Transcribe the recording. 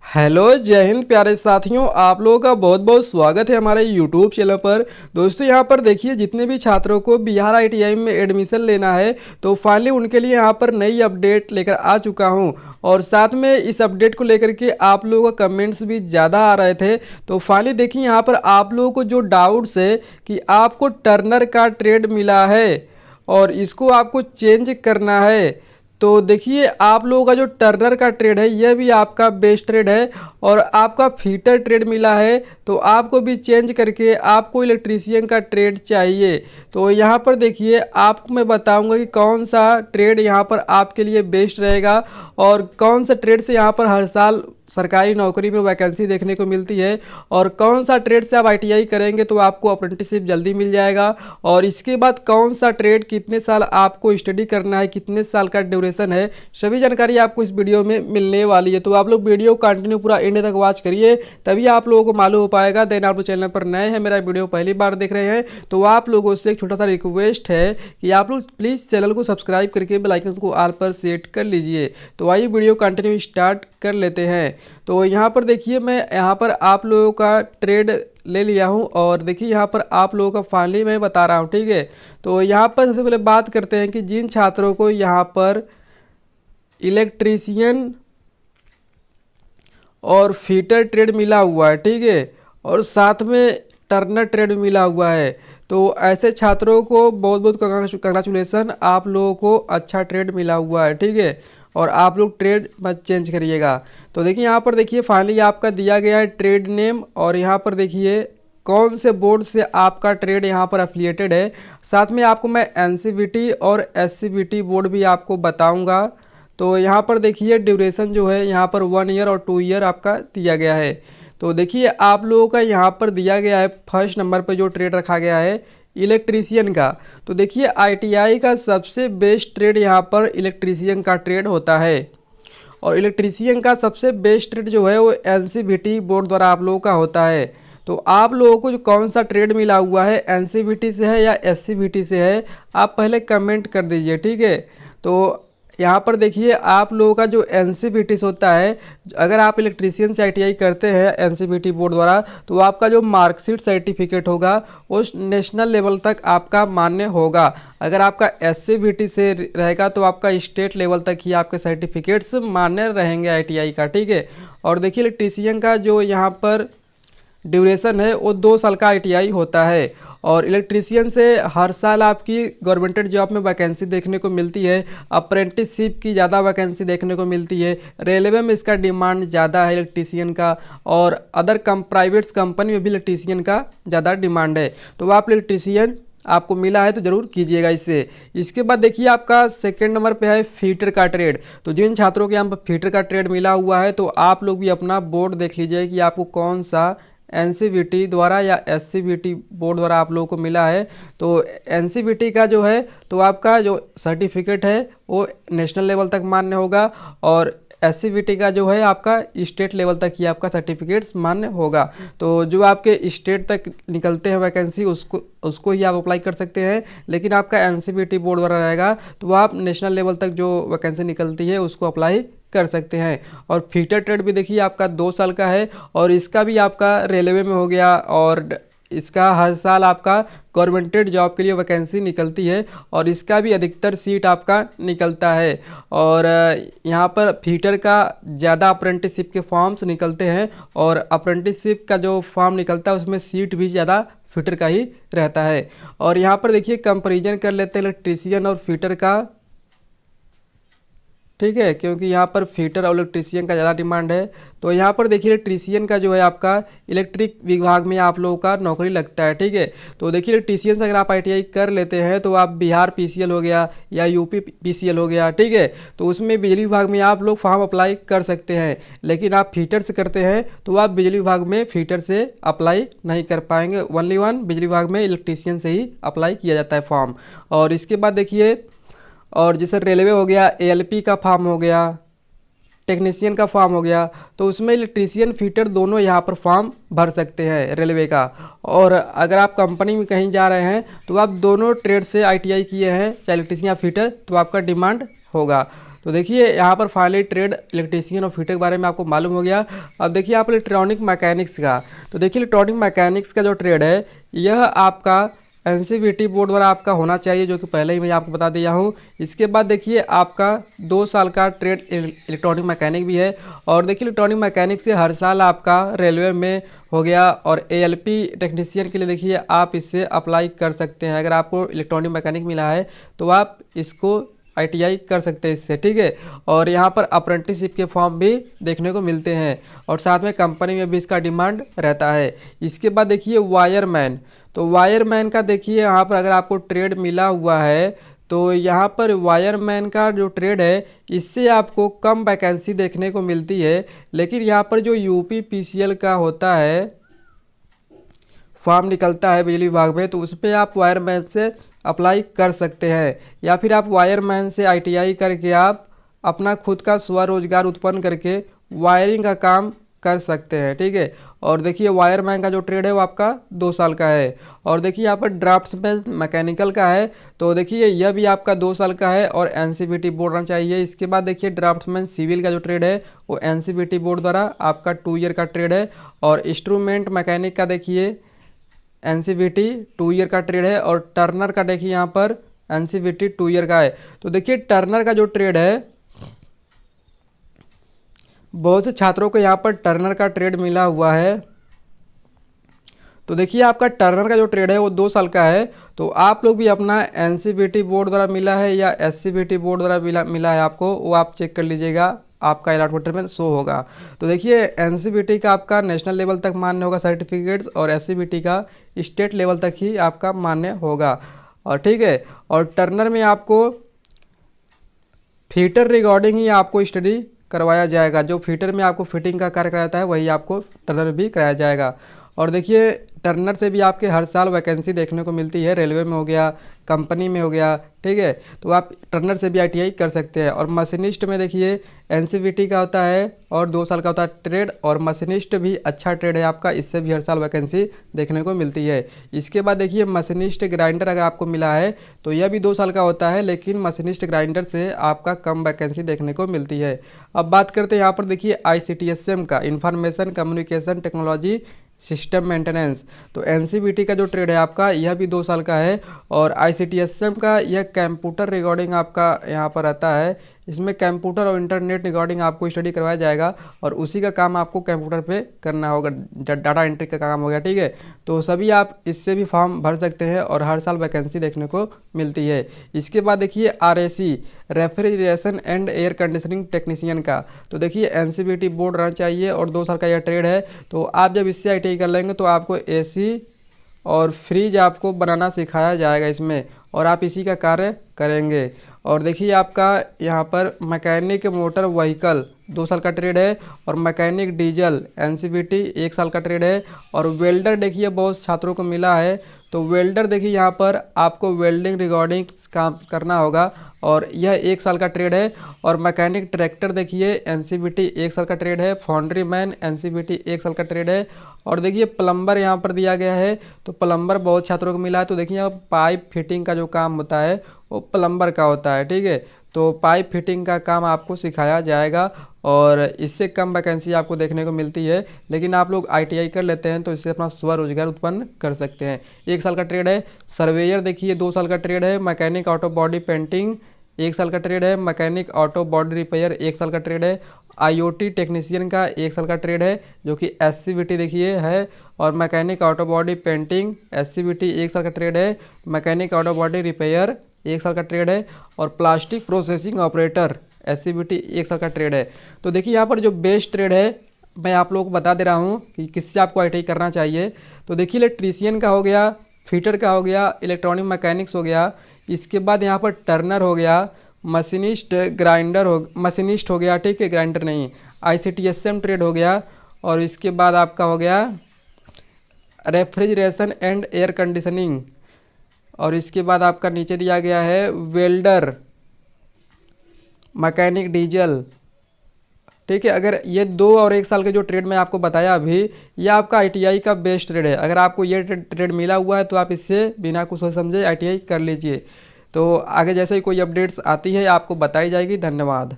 Hello जय हिंद प्यारे साथियों, आप लोगों का बहुत बहुत स्वागत है हमारे यूट्यूब चैनल पर। दोस्तों यहाँ पर देखिए, जितने भी छात्रों को बिहार आईटीआई में एडमिशन लेना है तो फाइनली उनके लिए यहाँ पर नई अपडेट लेकर आ चुका हूँ। और साथ में इस अपडेट को लेकर के आप लोगों का कमेंट्स भी ज़्यादा आ रहे थे। तो फाइनली देखिए, यहाँ पर आप लोगों को जो डाउट्स है कि आपको टर्नर का ट्रेड मिला है और इसको आपको चेंज करना है, तो देखिए आप लोगों का जो टर्नर का ट्रेड है यह भी आपका बेस्ट ट्रेड है और आपका फीटर ट्रेड मिला है, तो आपको भी चेंज करके आपको इलेक्ट्रीशियन का ट्रेड चाहिए। तो यहाँ पर देखिए, आपको मैं बताऊंगा कि कौन सा ट्रेड यहाँ पर आपके लिए बेस्ट रहेगा और कौन सा ट्रेड से यहाँ पर हर साल सरकारी नौकरी में वैकेंसी देखने को मिलती है और कौन सा ट्रेड से आप आईटीआई करेंगे तो आपको अप्रेंटिसशिप जल्दी मिल जाएगा। और इसके बाद कौन सा ट्रेड कितने साल आपको स्टडी करना है, कितने साल का ड्यूरेशन है, सभी जानकारी आपको इस वीडियो में मिलने वाली है। तो आप लोग वीडियो कंटिन्यू पूरा एंड तक वॉच करिए, तभी आप लोगों को मालूम हो पाएगा। देन आप लोग चैनल पर नए हैं, मेरा वीडियो पहली बार देख रहे हैं, तो आप लोगों से एक छोटा सा रिक्वेस्ट है कि आप लोग प्लीज़ चैनल को सब्सक्राइब करके बेल आइकन को ऑल पर सेट कर लीजिए। तो आइए वीडियो कंटिन्यू स्टार्ट कर लेते हैं। तो यहाँ पर देखिए, मैं यहाँ पर आप लोगों का ट्रेड ले लिया हूँ और देखिए यहाँ पर आप लोगों का फाइनली मैं बता रहा हूँ, ठीक है। तो यहाँ पर सबसे पहले बात करते हैं कि जिन छात्रों को यहाँ पर इलेक्ट्रीशियन और फीटर ट्रेड मिला हुआ है, ठीक है, और साथ में टर्नर ट्रेड मिला हुआ है, तो ऐसे छात्रों को बहुत बहुत कंग्रेचुलेसन, आप लोगों को अच्छा ट्रेड मिला हुआ है, ठीक है। और आप लोग ट्रेड मत चेंज करिएगा। तो देखिए यहाँ पर देखिए, फाइनली आपका दिया गया है ट्रेड नेम और यहाँ पर देखिए कौन से बोर्ड से आपका ट्रेड यहाँ पर एफिलिएटेड है। साथ में आपको मैं एनसीवीटी और एससीवीटी बोर्ड भी आपको बताऊँगा। तो यहाँ पर देखिए ड्यूरेशन जो है यहाँ पर 1 ईयर और 2 ईयर आपका दिया गया है। तो देखिए आप लोगों का यहाँ पर दिया गया है फर्स्ट नंबर पर जो ट्रेड रखा गया है इलेक्ट्रीशियन का। तो देखिए आईटीआई का सबसे बेस्ट ट्रेड यहाँ पर इलेक्ट्रीशियन का ट्रेड होता है और इलेक्ट्रीशियन का सबसे बेस्ट ट्रेड जो है वो एनसीवीटी बोर्ड द्वारा आप लोगों का होता है। तो आप लोगों को जो कौन सा ट्रेड मिला हुआ है, एनसीवीटी से है या एससीवीटी से है, आप पहले कमेंट कर दीजिए, ठीक है। तो यहाँ पर देखिए आप लोगों का जो एनसीवीटी से होता है, अगर आप इलेक्ट्रीशियन से आईटीआई करते हैं एनसीवीटी बोर्ड द्वारा, तो आपका जो मार्कशीट सर्टिफिकेट होगा वो नेशनल लेवल तक आपका मान्य होगा। अगर आपका एससीवीटी से रहेगा तो आपका स्टेट लेवल तक ही आपके सर्टिफिकेट्स मान्य रहेंगे आईटीआई का, ठीक है। और देखिए इलेक्ट्रीशियन का जो यहाँ पर ड्यूरेशन है वो 2 साल का आईटीआई होता है और इलेक्ट्रीशियन से हर साल आपकी गवर्नमेंट जॉब में वैकेंसी देखने को मिलती है। अप्रेंटिसशिप की ज़्यादा वैकेंसी देखने को मिलती है, रेलवे में इसका डिमांड ज़्यादा है इलेक्ट्रीशियन का, और अदर प्राइवेट्स कंपनी में भी इलेक्ट्रीशियन का ज़्यादा डिमांड है। तो आप इलेक्ट्रीशियन आपको मिला है तो ज़रूर कीजिएगा इससे। इसके बाद देखिए आपका सेकंड नंबर पे है फीटर का ट्रेड। तो जिन छात्रों के यहाँ पर फीटर का ट्रेड मिला हुआ है तो आप लोग भी अपना बोर्ड देख लीजिए कि आपको कौन सा एनसीवीटी द्वारा या एससीवीटी बोर्ड द्वारा आप लोगों को मिला है। तो एनसीवीटी का जो है तो आपका जो सर्टिफिकेट है वो नेशनल लेवल तक मान्य होगा और एससीवीटी का जो है आपका स्टेट लेवल तक ही आपका सर्टिफिकेट्स मान्य होगा। तो जो आपके स्टेट तक निकलते हैं वैकेंसी उसको ही आप अप्लाई कर सकते हैं, लेकिन आपका एनसीवीटी बोर्ड द्वारा रहेगा तो आप नेशनल लेवल तक जो वैकेंसी निकलती है उसको अप्लाई कर सकते हैं। और फीटर ट्रेड भी देखिए आपका 2 साल का है और इसका भी आपका रेलवे में हो गया और इसका हर साल आपका गवर्नमेंटेड जॉब के लिए वैकेंसी निकलती है और इसका भी अधिकतर सीट आपका निकलता है। और यहाँ पर फीटर का ज़्यादा अप्रेंटिसशिप के फॉर्म्स निकलते हैं और अप्रेंटिसशिप का जो फॉर्म निकलता है उसमें सीट भी ज़्यादा फीटर का ही रहता है। और यहाँ पर देखिए कंपैरिजन कर लेते हैं इलेक्ट्रीशियन और फीटर का, ठीक है, क्योंकि यहाँ पर फीटर और इलेक्ट्रीशियन का ज़्यादा डिमांड है। तो यहाँ पर देखिए इलेक्ट्रीशियन का जो है आपका इलेक्ट्रिक विभाग में आप लोगों का नौकरी लगता है, ठीक है। तो देखिए इलेक्ट्रीशियन से अगर आप आईटीआई कर लेते हैं तो आप बिहार पीसीएल हो गया या यूपी पीसीएल हो गया, ठीक है, तो उसमें बिजली विभाग में आप लोग फॉर्म अप्लाई कर सकते हैं। लेकिन आप फीटर से करते हैं तो आप बिजली विभाग में फीटर से अप्लाई नहीं कर पाएंगे, ओनली बिजली विभाग में इलेक्ट्रीशियन से ही अप्लाई किया जाता है फॉर्म। और इसके बाद देखिए, और जैसे रेलवे हो गया, एएलपी का फॉर्म हो गया, टेक्नीशियन का फॉर्म हो गया, तो उसमें इलेक्ट्रीशियन फीटर दोनों यहाँ पर फॉर्म भर सकते हैं रेलवे का। और अगर आप कंपनी में कहीं जा रहे हैं तो आप दोनों ट्रेड से आईटीआई किए हैं, चाहे इलेक्ट्रीशियन या फीटर, तो आपका डिमांड होगा। तो देखिए यहाँ पर फाइनली ट्रेड इलेक्ट्रीशियन और फिटर के बारे में आपको मालूम हो गया। अब देखिए आप इलेक्ट्रॉनिक मैकेनिक्स का, तो देखिए इलेक्ट्रॉनिक मैकेनिक्स का जो ट्रेड है यह आपका एनसीवीटी बोर्ड द्वारा आपका होना चाहिए, जो कि पहले ही मैं आपको बता दिया हूँ। इसके बाद देखिए आपका 2 साल का ट्रेड इलेक्ट्रॉनिक मैकेनिक भी है। और देखिए इलेक्ट्रॉनिक मैकेनिक से हर साल आपका रेलवे में हो गया और एएलपी टेक्नीशियन के लिए देखिए आप इससे अप्लाई कर सकते हैं। अगर आपको इलेक्ट्रॉनिक मैकेनिक मिला है तो आप इसको आईटीआई कर सकते हैं इससे, ठीक है। और यहाँ पर अप्रेंटिसशिप के फॉर्म भी देखने को मिलते हैं और साथ में कंपनी में भी इसका डिमांड रहता है। इसके बाद देखिए वायरमैन, तो वायरमैन का देखिए यहाँ पर अगर आपको ट्रेड मिला हुआ है तो यहाँ पर वायरमैन का जो ट्रेड है इससे आपको कम वैकेंसी देखने को मिलती है। लेकिन यहाँ पर जो यूपी पीसीएल का होता है फॉर्म निकलता है बिजली विभाग में, तो उस पर आप वायरमैन से अप्लाई कर सकते हैं, या फिर आप वायरमैन से आईटीआई करके आप अपना खुद का स्वरोजगार उत्पन्न करके वायरिंग का काम कर सकते हैं, ठीक है। और देखिए वायरमैन का जो ट्रेड है वो आपका 2 साल का है। और देखिए यहाँ पर ड्राफ्ट्समैन मैकेनिकल का है, तो देखिए यह भी आपका 2 साल का है और एनसीवीटी बोर्ड होना चाहिए। इसके बाद देखिए ड्राफ्ट्समैन सिविल का जो ट्रेड है वो एनसीवीटी बोर्ड द्वारा आपका 2 ईयर का ट्रेड है। और इंस्ट्रूमेंट मैकेनिक का देखिए एनसीवीटी 2 ईयर का ट्रेड है। और टर्नर का देखिए यहाँ पर एनसीवीटी 2 ईयर का है। तो देखिए टर्नर का जो ट्रेड है बहुत से छात्रों को यहाँ पर टर्नर का ट्रेड मिला हुआ है। तो देखिए आपका टर्नर का जो ट्रेड है वो 2 साल का है। तो आप लोग भी अपना एनसीवीटी बोर्ड द्वारा मिला है या एससीवीटी बोर्ड द्वारा मिला है आपको, वो आप चेक कर लीजिएगा, आपका अलॉटमेंट में शो होगा। तो देखिए एनसीवीटी का आपका नेशनल लेवल तक मान्य होगा सर्टिफिकेट्स, और एससीवीटी का स्टेट लेवल तक ही आपका मान्य होगा, और ठीक है। और टर्नर में आपको फीटर रिगार्डिंग ही आपको स्टडी करवाया जाएगा। जो फीटर में आपको फिटिंग का कार्य कराता है वही आपको टर्नर भी कराया जाएगा। और देखिए टर्नर से भी आपके हर साल वैकेंसी देखने को मिलती है, रेलवे में हो गया, कंपनी में हो गया, ठीक है। तो आप टर्नर से भी आईटीआई कर सकते हैं। और मशीनिस्ट में देखिए एनसीवीटी का होता है और 2 साल का होता है ट्रेड, और मशीनिस्ट भी अच्छा ट्रेड है आपका, इससे भी हर साल वैकेंसी देखने को मिलती है। इसके बाद देखिए मशीनिस्ट ग्राइंडर अगर आपको मिला है तो यह भी 2 साल का होता है, लेकिन मशीनिस्ट ग्राइंडर से आपका कम वैकेंसी देखने को मिलती है। अब बात करते हैं यहाँ पर देखिए ICTSM का, information communication technology system maintenance. तो एनसीवीटी का जो ट्रेड है आपका यह भी 2 साल का है। और ICTSM का यह कंप्यूटर रिकॉर्डिंग आपका यहाँ पर आता है, इसमें कंप्यूटर और इंटरनेट रिकॉर्डिंग आपको स्टडी करवाया जाएगा, और उसी का काम आपको कंप्यूटर पे करना होगा, डाटा एंट्री का काम हो गया, ठीक है। तो सभी आप इससे भी फॉर्म भर सकते हैं और हर साल वैकेंसी देखने को मिलती है। इसके बाद देखिए RAC, refrigeration and air conditioning technician का, तो देखिए एनसीवीटी बोर्ड रहना चाहिए और 2 साल का यह ट्रेड है। तो आप जब इससे आईटीआई कर लेंगे तो आपको AC और फ्रिज आपको बनाना सिखाया जाएगा इसमें, और आप इसी का कार्य करेंगे। और देखिए आपका यहाँ पर मैकेनिक मोटर व्हीकल 2 साल का ट्रेड है, और मैकेनिक डीजल एनसीवीटी 1 साल का ट्रेड है। और वेल्डर देखिए बहुत छात्रों को मिला है, तो वेल्डर देखिए यहाँ पर आपको वेल्डिंग रिकॉर्डिंग काम करना होगा, और यह 1 साल का ट्रेड है। और मैकेनिक ट्रैक्टर देखिए एनसीवीटी 1 साल का ट्रेड है। फाउंड्री मैन एनसीवीटी 1 साल का ट्रेड है। और देखिए प्लम्बर यहाँ पर दिया गया है, तो प्लम्बर बहुत छात्रों को मिला है। तो देखिए यहाँ पाइप फिटिंग का जो काम होता है वो प्लम्बर का होता है, ठीक है। तो पाइप फिटिंग का काम आपको सिखाया जाएगा, और इससे कम वैकेंसी आपको देखने को मिलती है, लेकिन आप लोग आईटीआई कर लेते हैं तो इससे अपना स्वरोजगार उत्पन्न कर सकते हैं। 1 साल का ट्रेड है। सर्वेयर देखिए 2 साल का ट्रेड है। मैकेनिक ऑटो बॉडी पेंटिंग 1 साल का ट्रेड है। मैकेनिक ऑटो बॉडी रिपेयर 1 साल का ट्रेड है। IoT टेक्नीशियन का 1 साल का ट्रेड है, जो कि एससीवीटी देखिए है। और mechanic auto body painting SCVT 1 साल का ट्रेड है। मैकेनिक ऑटो बॉडी रिपेयर 1 साल का ट्रेड है। और प्लास्टिक प्रोसेसिंग ऑपरेटर एससीवीटी 1 साल का ट्रेड है। तो देखिए यहाँ पर जो बेस्ट ट्रेड है मैं आप लोगों को बता दे रहा हूँ कि किससे आपको आईटीआई करना चाहिए। तो देखिए इलेक्ट्रीशियन का हो गया, फिटर का हो गया, इलेक्ट्रॉनिक मैकेनिक्स हो गया, इसके बाद यहाँ पर टर्नर हो गया, मशीनिस्ट हो गया, ठीक है, ग्राइंडर नहीं, ICTSM ट्रेड हो गया। और इसके बाद आपका हो गया रेफ्रिजरेशन एंड एयर कंडीशनिंग। और इसके बाद आपका नीचे दिया गया है वेल्डर, मैकेनिक डीजल, ठीक है। अगर ये 2 और 1 साल के जो ट्रेड मैं आपको बताया अभी, ये आपका आईटीआई का बेस्ट ट्रेड है। अगर आपको ये ट्रेड मिला हुआ है तो आप इससे बिना कुछ सोच समझे आईटीआई कर लीजिए। तो आगे जैसे ही कोई अपडेट्स आती है आपको बताई जाएगी। धन्यवाद।